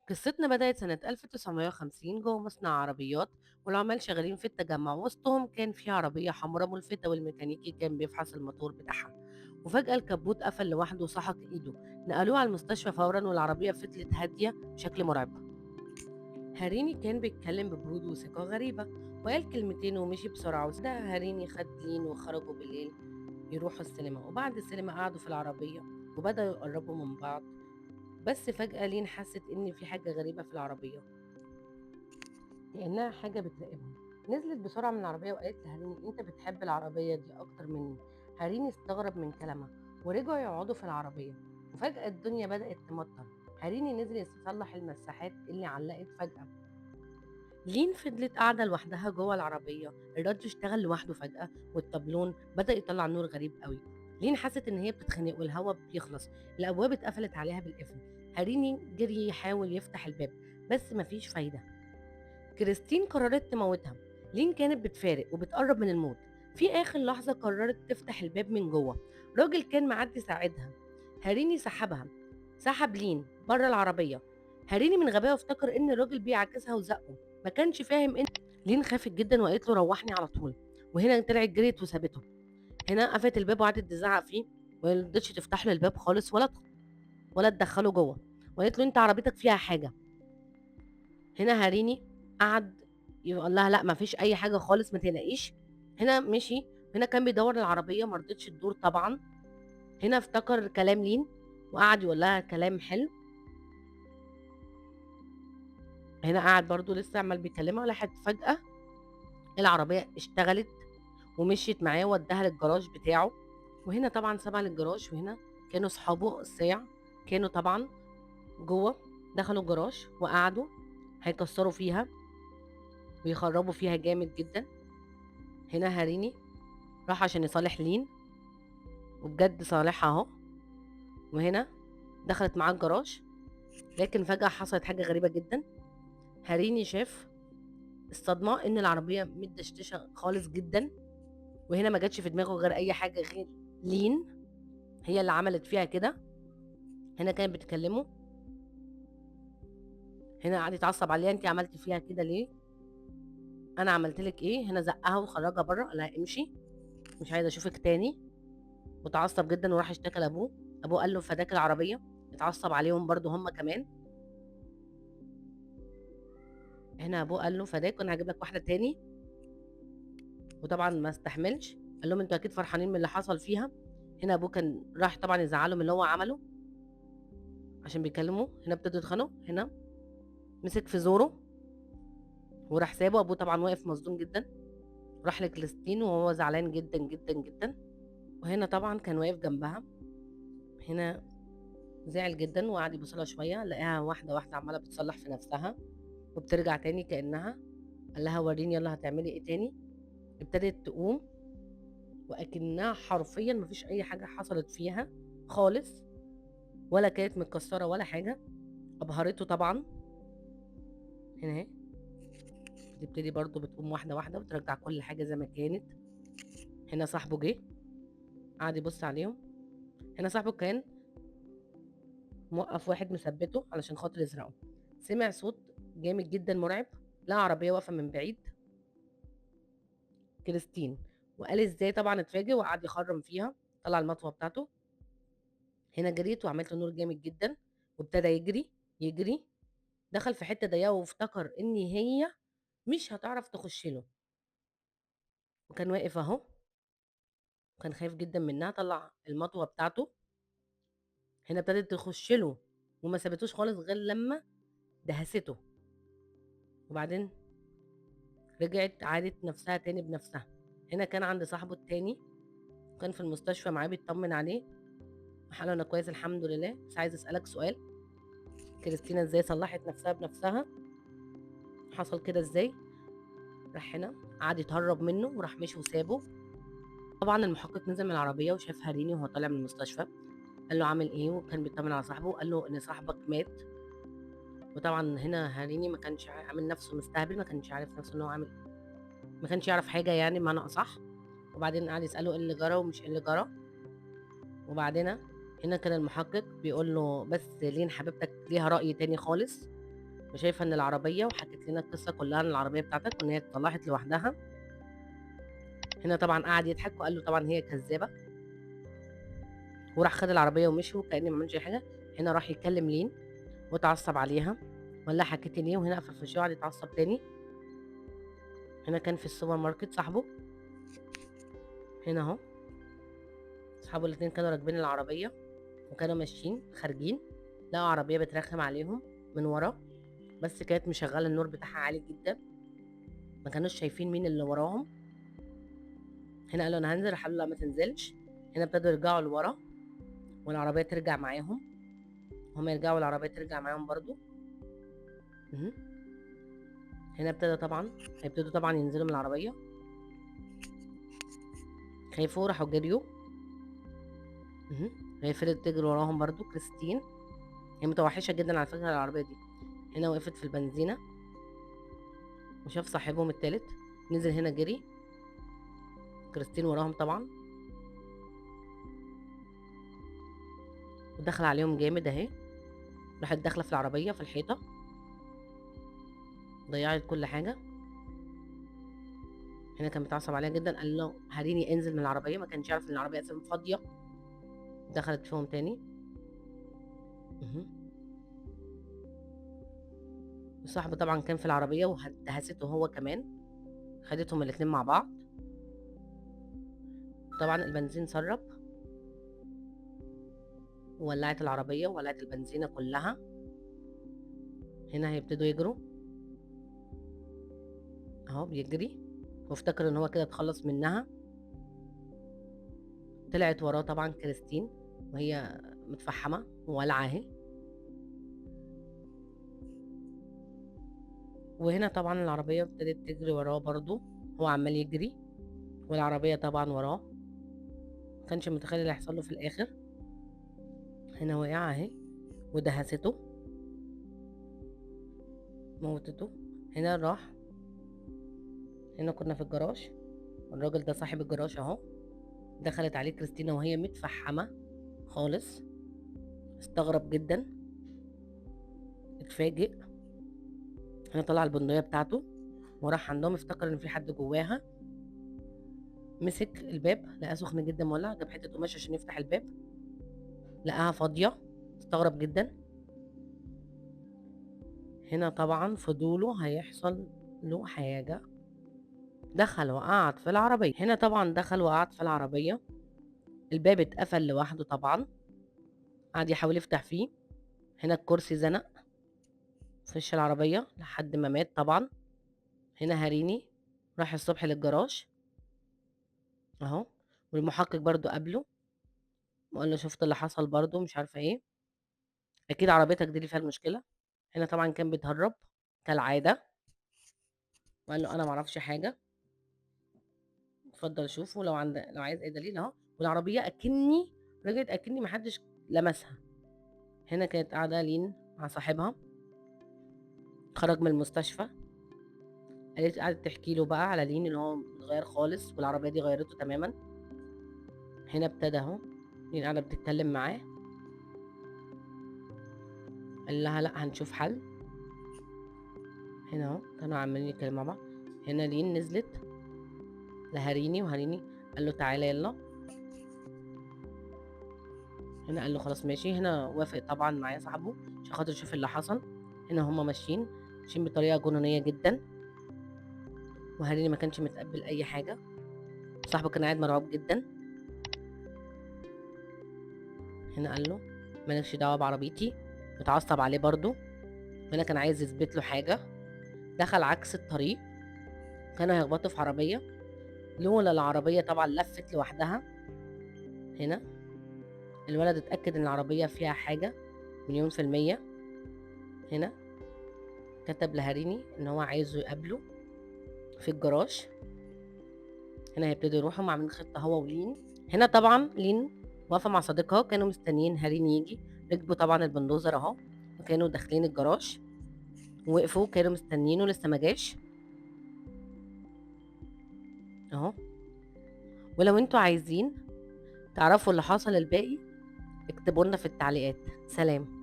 قصتنا بدأت سنة 1950 جوه مصنع عربيات، والعمال شغالين في التجمع. وسطهم كان في عربية حمراء ملفتة، والميكانيكي كان بيفحص الموتور بتاعها. وفجأة الكبوت قفل لوحده وسحق إيده. نقلوه على المستشفى فورا، والعربية فضلت هادية بشكل مرعب. هاريني كان بيتكلم ببرود وثقة غريبة، وقال كلمتين ومشي بسرعة. وده هاريني خد لين وخرجوا بالليل يروحوا السينما. وبعد السينما قعدوا في العربية وبدأوا يقربوا من بعض. بس فجأة لين حست إن في حاجة غريبة في العربية، كأنها حاجة بتراقبهم. نزلت بسرعة من العربية وقالت لهاريني: أنت بتحب العربية دي أكتر مني. هاريني استغرب من كلامها، ورجعوا يقعدوا في العربية. وفجأة الدنيا بدأت تمطر. هاريني نزل يصلح المساحات اللي علقت فجأة. لين فضلت قاعدة لوحدها جوه العربية. الراديو اشتغل لوحده فجأة، والطبلون بدأ يطلع نور غريب قوي. لين حست إن هي بتتخنق والهواء بيخلص. الأبواب اتقفلت عليها بالقفل. هاريني جري يحاول يفتح الباب، بس مفيش فايدة. كريستين قررت تموتها. لين كانت بتفارق وبتقرب من الموت. في آخر لحظة قررت تفتح الباب من جوه. راجل كان معدي ساعدها. هاريني سحب لين بره العربية. هاريني من غبائه افتكر إن الراجل بيعاكسها وزقه. ما كانش فاهم إن لين خافت جدا وقالت له: روحني على طول. وهنا طلعت جريت وسابته. هنا قفلت الباب وقعدت تزعق فيه، وما رضتش تفتح له الباب خالص ولا تدخله جوه. وقالت له: انت عربيتك فيها حاجه. هنا هاريني قعد يقول لها: لا، ما فيش اي حاجه خالص، ما تقلقيش. هنا مشي. هنا كان بيدور العربيه، ما رضتش تدور طبعا. هنا افتكر كلام لين وقعد يقول لها كلام حلو. هنا قعد برضو لسه عمال بيكلمها، لحد فجاه العربيه اشتغلت ومشيت معاه وداها للجراج بتاعه. وهنا طبعا سابها للجراج. وهنا كانوا صحابه الساعة كانوا طبعا جوه. دخلوا الجراج وقعدوا هيكسروا فيها ويخربوا فيها جامد جدا. هنا هاريني راح عشان يصالح لين، وبجد صالحها اهو. وهنا دخلت معاه الجراج، لكن فجأة حصلت حاجة غريبة جدا. هاريني شاف الصدمة ان العربية متدشتشة خالص جدا. وهنا ما جاتش في دماغه غير اي حاجة غير لين هي اللي عملت فيها كده. هنا كانت بتكلمه. هنا قعد يتعصب عليها: انت عملتي فيها كده ليه؟ انا عملت لك ايه؟ هنا زقها وخرجها بره، قال لها: امشي، مش عايزه اشوفك تاني. وتعصب جدا وراح اشتكى لابوه. ابوه قال له: فداك العربيه. اتعصب عليهم برضو هم كمان. هنا ابوه قال له: فداك، وانا هجيب لك واحده تاني. وطبعا ما استحملش، قال لهم: انتوا اكيد فرحانين من اللي حصل فيها. هنا ابوه كان راح طبعا يزعله من اللي هو عمله عشان بيكلمه. هنا ابتدوا يتخانقوا. هنا مسك في زوره وراح سابه. ابوه طبعا واقف مصدوم جدا. راح لكريستين وهو زعلان جدا جدا جدا. وهنا طبعا كان واقف جنبها. هنا زعل جدا وقعد يبص لها شويه، لقاها واحده واحده عماله بتصلح في نفسها وبترجع تاني كانها. قال لها: وريني يلا هتعملي ايه تاني. ابتدت تقوم، واكنها حرفيا مفيش اي حاجه حصلت فيها خالص، ولا كانت متكسره ولا حاجه. ابهرته طبعا. هنا اهي بتبتدي برضو بتقوم واحده واحده وترجع كل حاجه زي ما كانت. هنا صاحبه جه قعد يبص عليهم. هنا صاحبه كان موقف واحد مثبته علشان خاطر يسرقه. سمع صوت جامد جدا مرعب. لقى عربيه واقفه من بعيد، كريستين. وقال ازاي؟ طبعا اتفاجئ وقعد يخرم فيها. طلع المطوه بتاعته. هنا جريت وعملت له نور جامد جدا، وابتدى يجري يجري. دخل في حته ضيقه وافتكر ان هي مش هتعرف تخش له. وكان واقف اهو، وكان خايف جدا منها. طلع المطوه بتاعته. هنا ابتدت تخش له وما سابتوش خالص غير لما دهسته. وبعدين رجعت عادت نفسها تاني بنفسها. هنا كان عند صاحبه التاني، وكان في المستشفى معاه بيطمن عليه. قال له: انا كويس الحمد لله، بس عايز اسالك سؤال. كريستينا ازاي صلحت نفسها بنفسها؟ حصل كده ازاي؟ راح هنا قعد يتهرب منه وراح مشي وسابه. طبعا المحقق نزل من العربيه وشاف هاريني وهو طالع من المستشفى. قال له: عامل ايه؟ وكان بيطمن على صاحبه. قال له ان صاحبك مات. وطبعا هنا هاريني ما كانش عامل نفسه مستهبل، ما كانش عارف نفسه ان هو عامل، ما كانش يعرف حاجه يعني بمعنى اصح. وبعدين قعد يساله ايه اللي جرى ومش ايه اللي جرى. وبعدين هنا كان المحقق بيقول له: بس لين حبيبتك ليها رأي تاني خالص. وشايفه ان العربيه، وحكت لنا القصه كلها عن العربيه بتاعتك وان هي اتصلحت لوحدها. هنا طبعا قعد يضحك وقال له طبعا هي كذابه، وراح خد العربيه ومشي وكأن ما عملش أي حاجه. هنا راح يكلم لين واتعصب عليها وقال لها حكيتي ليه، وهنا قفل في وشه وقعد يتعصب تاني. هنا كان في السوبر ماركت صاحبه، هنا اهو صحابه الاتنين كانوا راكبين العربيه وكانوا ماشيين خارجين، لقوا عربيه بترخم عليهم من ورا، بس كانت مشغله النور بتاعها عالي جدا، ما كانوش شايفين مين اللي وراهم. هنا قالوا انا هنزل، راح قالوا لا ما تنزلش. هنا ابتدوا يرجعوا لورا والعربيه ترجع معاهم، هما يرجعوا والعربيه ترجع معاهم برضو. مهم. هنا هيبتدوا طبعا ينزلوا من العربيه، خافوا راحوا جريوا. مهم. هي فضلت تجري وراهم برضو كريستين، هي متوحشه جدا على فكره العربيه دي. هنا وقفت في البنزينه وشاف صاحبهم التالت، نزل هنا جري، كريستين وراهم طبعا، ودخل عليهم جامد اهي. راحت داخله في العربيه في الحيطه، ضيعت كل حاجه. هنا كان متعصب عليها جدا، قال له هريني انزل من العربيه، ما كانش يعرف ان العربيه اساسا فاضيه. دخلت فيهم تاني. مهم. صاحبه طبعا كان في العربيه ودهسته هو كمان، خدتهم الاتنين مع بعض. طبعا البنزين سرب، وولعت العربيه وولعت البنزينه كلها. هنا هيبتدوا يجروا اهو، بيجري وافتكر ان هو كده اتخلص منها. طلعت وراه طبعا كريستين وهي متفحمه وولعه اهي. وهنا طبعا العربيه ابتدت تجري وراه برضو، هو عمال يجري والعربيه طبعا وراه، مكانش متخيل اللي هيحصل له في الاخر. هنا وقع اهي ودهسته موتته. هنا راح، هنا كنا في الجراج، الراجل ده صاحب الجراج اهو، دخلت عليه كريستينا وهي متفحمه خالص، استغرب جدا، اتفاجئ. هنا طلع البندقيه بتاعته وراح عندهم، افتكر ان في حد جواها، مسك الباب لقاه سخن جدا مولع، جاب حته قماش عشان يفتح الباب، لقاها فاضيه، استغرب جدا. هنا طبعا فضوله هيحصل له حاجه، دخل وقعد في العربيه. هنا طبعا دخل وقعد في العربيه، الباب اتقفل لوحده طبعا، قعد يحاول يفتح فيه. هنا الكرسي زنق في وش العربيه لحد ما مات طبعا. هنا هريني راح الصبح للجراج اهو، والمحقق برضو قابله وقال له شفت اللي حصل برضو مش عارفه ايه، اكيد عربيتك دي اللي فيها المشكله. هنا طبعا كان بيتهرب كالعاده، وقال له انا معرفش حاجه، اتفضل شوفه لو عايز اي دليل اهو. والعربيه اكني رجعت اكني محدش لمسها. هنا كانت قاعده لين مع صاحبها، خرج من المستشفى، قعدت تحكي له بقى على لين ان هو متغير خالص والعربيه دي غيرته تماما. هنا ابتدى اهو لين قاعده بتتكلم معاه، قال لها لا هنشوف حل. هنا اهو كانوا عمالين يتكلموا مع بعض. هنا لين نزلت لهريني وهريني قال له تعالى يلا. هنا قال له خلاص ماشي. هنا وافق طبعا معايا صاحبه عشان خاطر يشوف اللي حصل. هنا هما ماشيين بطريقه جنونيه جدا، وهريني ما كانش متقبل اي حاجه، صاحبه كان قاعد مرعوب جدا. هنا قال له مالكش دعوه بعربيتي، متعصب عليه برضو. هنا كان عايز يثبت له حاجه، دخل عكس الطريق، كانوا هيخبطوا في عربيه، لولا العربيه طبعا لفت لوحدها. هنا الولد اتاكد ان العربيه فيها حاجه 100%. هنا كتب لهريني ان هو عايزه يقابله في الجراج. هنا هيبتدوا يروحوا عاملين خطه هو ولين. هنا طبعا لين واقفه مع صديقها، كانوا مستنيين هريني يجي، ركبوا طبعا البلدوزر اهو، وكانوا داخلين الجراج، وقفوا كانوا مستنيينه لسه ما جاش اهو. ولو انتوا عايزين تعرفوا اللي حصل الباقي اكتبوا لنا في التعليقات. سلام.